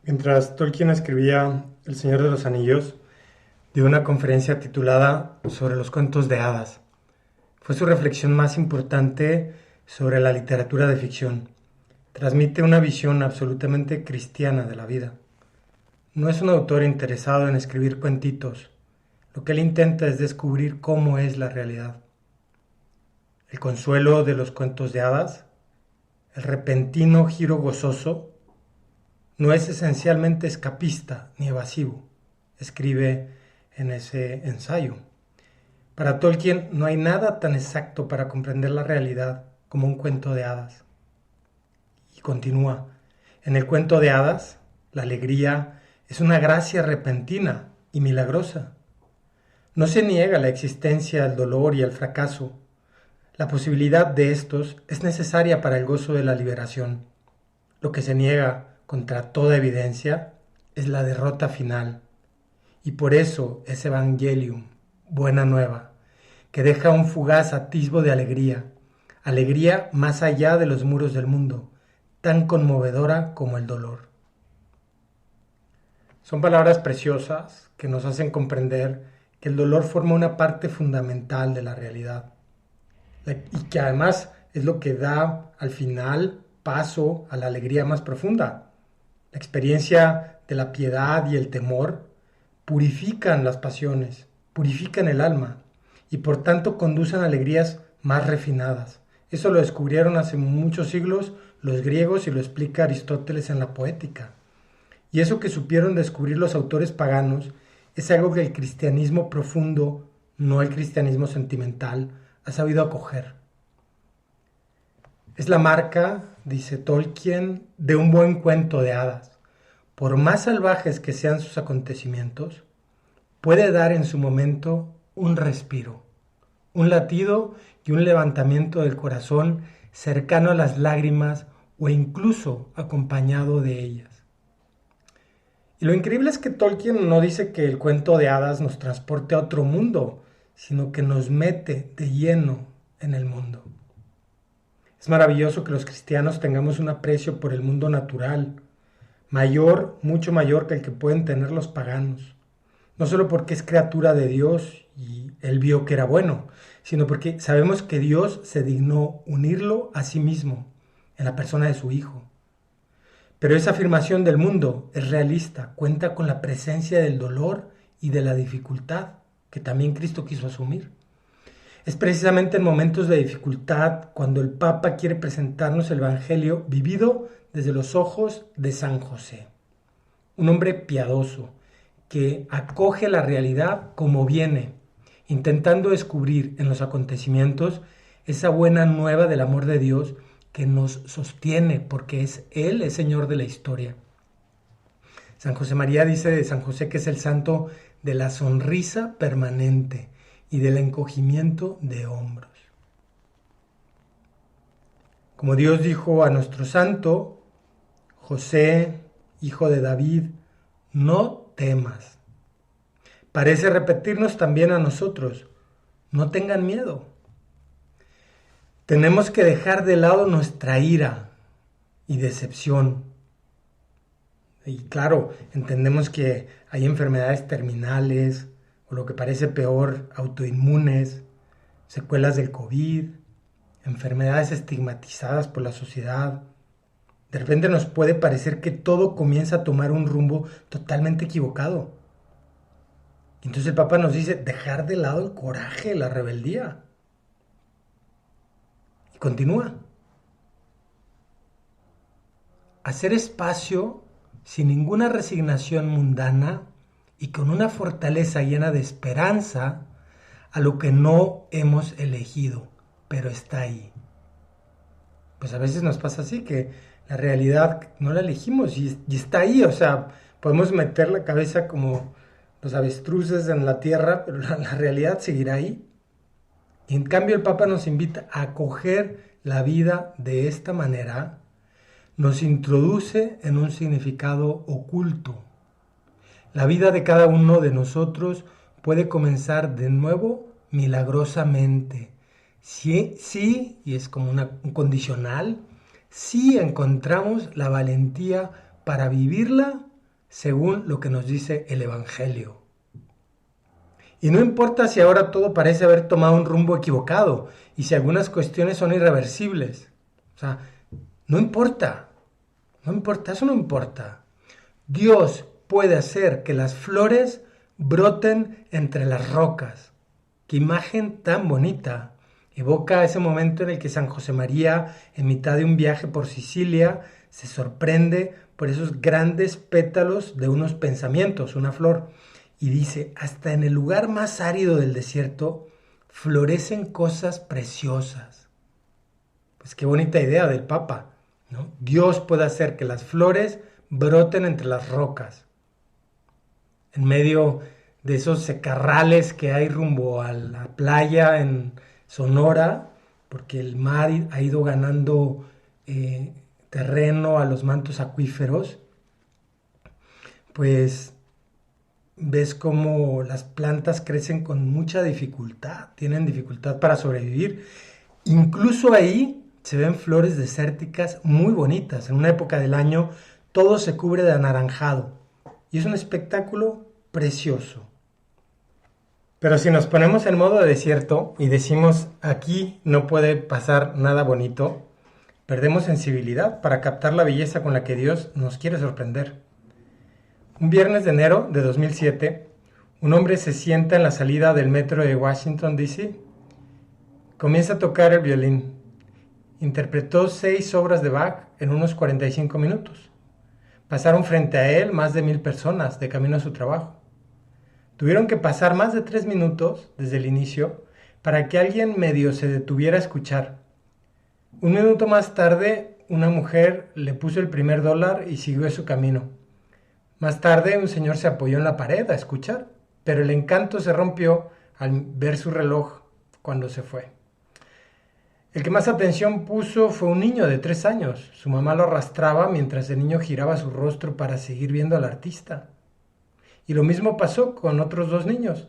Mientras Tolkien escribía El Señor de los Anillos, dio una conferencia titulada Sobre los cuentos de hadas. Fue su reflexión más importante sobre la literatura de ficción. Transmite una visión absolutamente cristiana de la vida. No es un autor interesado en escribir cuentitos. Lo que él intenta es descubrir cómo es la realidad. El consuelo de los cuentos de hadas, el repentino giro gozoso, no es esencialmente escapista ni evasivo, escribe en ese ensayo. Para Tolkien no hay nada tan exacto para comprender la realidad como un cuento de hadas. Y continúa, en el cuento de hadas, la alegría es una gracia repentina y milagrosa. No se niega la existencia, el dolor y el fracaso. La posibilidad de estos es necesaria para el gozo de la liberación. Lo que se niega contra toda evidencia es la derrota final. Y por eso es Evangelium, buena nueva, que deja un fugaz atisbo de alegría, alegría más allá de los muros del mundo, tan conmovedora como el dolor. Son palabras preciosas que nos hacen comprender que el dolor forma una parte fundamental de la realidad y que además es lo que da al final paso a la alegría más profunda. La experiencia de la piedad y el temor purifican las pasiones, purifican el alma y por tanto conducen a alegrías más refinadas. Eso lo descubrieron hace muchos siglos los griegos y lo explica Aristóteles en la Poética. Y eso que supieron descubrir los autores paganos es algo que el cristianismo profundo, no el cristianismo sentimental, ha sabido acoger. Es la marca, dice Tolkien, de un buen cuento de hadas. Por más salvajes que sean sus acontecimientos, puede dar en su momento un respiro, un latido y un levantamiento del corazón cercano a las lágrimas o incluso acompañado de ellas. Y lo increíble es que Tolkien no dice que el cuento de hadas nos transporte a otro mundo, sino que nos mete de lleno en el mundo. Es maravilloso que los cristianos tengamos un aprecio por el mundo natural, mayor, mucho mayor que el que pueden tener los paganos. No solo porque es criatura de Dios y Él vio que era bueno, sino porque sabemos que Dios se dignó unirlo a sí mismo en la persona de su Hijo. Pero esa afirmación del mundo es realista, cuenta con la presencia del dolor y de la dificultad que también Cristo quiso asumir. Es precisamente en momentos de dificultad cuando el Papa quiere presentarnos el Evangelio vivido desde los ojos de San José, un hombre piadoso que acoge la realidad como viene, intentando descubrir en los acontecimientos esa buena nueva del amor de Dios que nos sostiene porque Él es Señor de la historia. San José María dice de San José que es el santo de la sonrisa permanente y del encogimiento de hombros. Como Dios dijo a nuestro santo, José, hijo de David, no temas. Parece repetirnos también a nosotros, no tengan miedo. Tenemos que dejar de lado nuestra ira y decepción. Y claro, entendemos que hay enfermedades terminales, o lo que parece peor, autoinmunes, secuelas del COVID, enfermedades estigmatizadas por la sociedad. De repente nos puede parecer que todo comienza a tomar un rumbo totalmente equivocado. Entonces el Papa nos dice, dejar de lado el coraje, la rebeldía. Y continúa. Hacer espacio sin ninguna resignación mundana y con una fortaleza llena de esperanza a lo que no hemos elegido, pero está ahí. Pues a veces nos pasa así, que la realidad no la elegimos y está ahí, o sea, podemos meter la cabeza como los avestruces en la tierra, pero la realidad seguirá ahí. Y en cambio el Papa nos invita a acoger la vida de esta manera, nos introduce en un significado oculto. La vida de cada uno de nosotros puede comenzar de nuevo milagrosamente. Sí, y es como un condicional, si encontramos la valentía para vivirla según lo que nos dice el Evangelio. Y no importa si ahora todo parece haber tomado un rumbo equivocado y si algunas cuestiones son irreversibles. O sea, no importa, eso no importa. Dios puede hacer que las flores broten entre las rocas. ¡Qué imagen tan bonita! Evoca ese momento en el que San José María, en mitad de un viaje por Sicilia, se sorprende por esos grandes pétalos de unos pensamientos, una flor, y dice, hasta en el lugar más árido del desierto florecen cosas preciosas. Pues qué bonita idea del Papa, ¿no? Dios puede hacer que las flores broten entre las rocas. En medio de esos secarrales que hay rumbo a la playa en Sonora, porque el mar ha ido ganando terreno a los mantos acuíferos, pues ves cómo las plantas crecen con mucha dificultad, tienen dificultad para sobrevivir. Incluso ahí se ven flores desérticas muy bonitas. En una época del año todo se cubre de anaranjado y es un espectáculo precioso. Pero si nos ponemos en modo desierto y decimos aquí no puede pasar nada bonito, perdemos sensibilidad para captar la belleza con la que Dios nos quiere sorprender. Un viernes de enero de 2007, un hombre se sienta en la salida del metro de Washington, D.C. Comienza a tocar el violín. Interpretó 6 obras de Bach en unos 45 minutos. Pasaron frente a él más de 1000 personas de camino a su trabajo. Tuvieron que pasar más de 3 minutos desde el inicio para que alguien medio se detuviera a escuchar. Un minuto más tarde, una mujer le puso el primer dólar y siguió su camino. Más tarde, un señor se apoyó en la pared a escuchar, pero el encanto se rompió al ver su reloj cuando se fue. El que más atención puso fue un niño de 3 años. Su mamá lo arrastraba mientras el niño giraba su rostro para seguir viendo al artista. Y lo mismo pasó con otros 2 niños,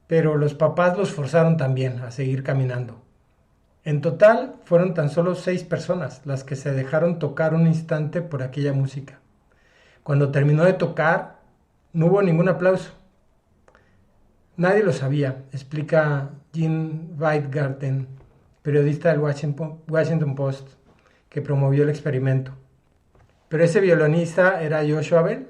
pero los papás los forzaron también a seguir caminando. En total, fueron tan solo 6 personas las que se dejaron tocar un instante por aquella música. Cuando terminó de tocar, no hubo ningún aplauso. Nadie lo sabía, explica Jean Weingarten, periodista del Washington Post, que promovió el experimento. Pero ese violinista era Joshua Bell,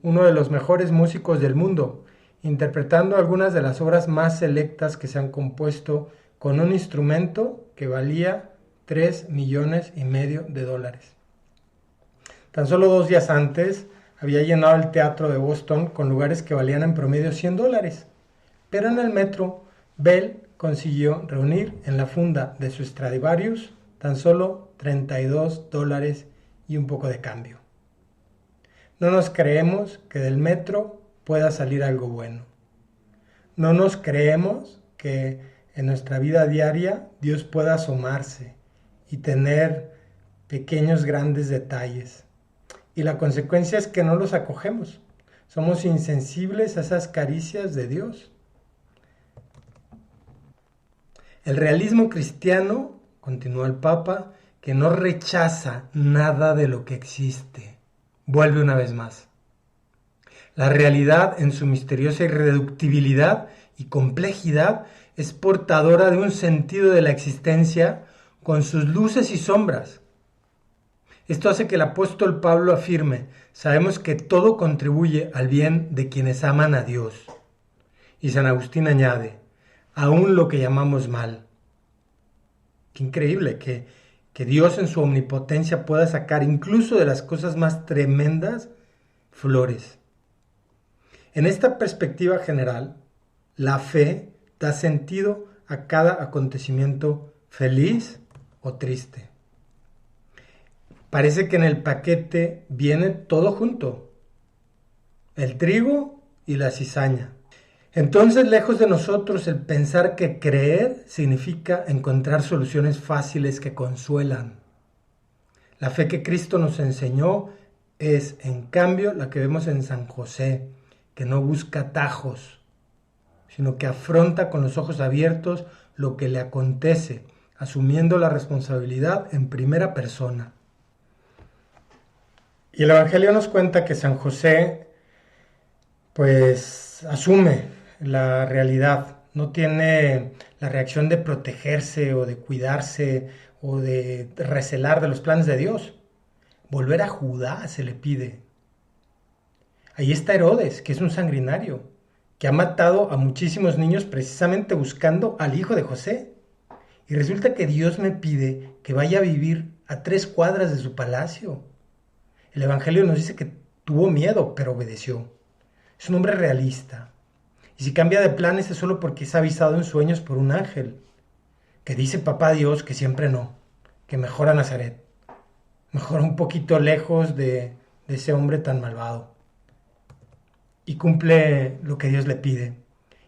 uno de los mejores músicos del mundo, interpretando algunas de las obras más selectas que se han compuesto con un instrumento que valía $3,5 millones de dólares. Tan solo 2 días antes había llenado el teatro de Boston con lugares que valían en promedio $100, pero en el metro Bell consiguió reunir en la funda de su Stradivarius tan solo $32 y un poco de cambio. No nos creemos que del metro pueda salir algo bueno. No nos creemos que en nuestra vida diaria Dios pueda asomarse y tener pequeños grandes detalles. Y la consecuencia es que no los acogemos. Somos insensibles a esas caricias de Dios. El realismo cristiano, continúa el Papa, que no rechaza nada de lo que existe, vuelve una vez más. La realidad, en su misteriosa irreductibilidad y complejidad, es portadora de un sentido de la existencia con sus luces y sombras. Esto hace que el apóstol Pablo afirme, sabemos que todo contribuye al bien de quienes aman a Dios. Y San Agustín añade, aún lo que llamamos mal. Qué increíble que Dios en su omnipotencia pueda sacar incluso de las cosas más tremendas flores. En esta perspectiva general, la fe da sentido a cada acontecimiento feliz o triste. Parece que en el paquete viene todo junto, el trigo y la cizaña. Entonces, lejos de nosotros el pensar que creer significa encontrar soluciones fáciles que consuelan. La fe que Cristo nos enseñó es, en cambio, la que vemos en San José, que no busca atajos, sino que afronta con los ojos abiertos lo que le acontece, asumiendo la responsabilidad en primera persona. Y el Evangelio nos cuenta que San José, pues, asume la realidad, no tiene la reacción de protegerse o de cuidarse o de recelar de los planes de Dios. Volver a Judá se le pide. Ahí está Herodes, que es un sanguinario, que ha matado a muchísimos niños precisamente buscando al hijo de José. Y resulta que Dios me pide que vaya a vivir a 3 cuadras de su palacio. El Evangelio nos dice que tuvo miedo, pero obedeció. Es un hombre realista. Y si cambia de planes es solo porque es avisado en sueños por un ángel, que dice papá Dios que siempre no, que mejor a Nazaret, mejor un poquito lejos de ese hombre tan malvado. Y cumple lo que Dios le pide.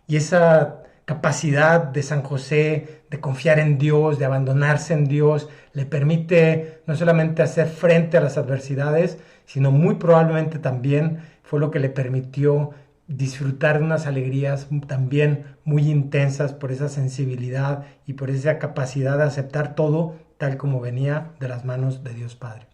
Y esa capacidad de San José de confiar en Dios, de abandonarse en Dios, le permite no solamente hacer frente a las adversidades, sino muy probablemente también fue lo que le permitió disfrutar de unas alegrías también muy intensas por esa sensibilidad y por esa capacidad de aceptar todo tal como venía de las manos de Dios Padre.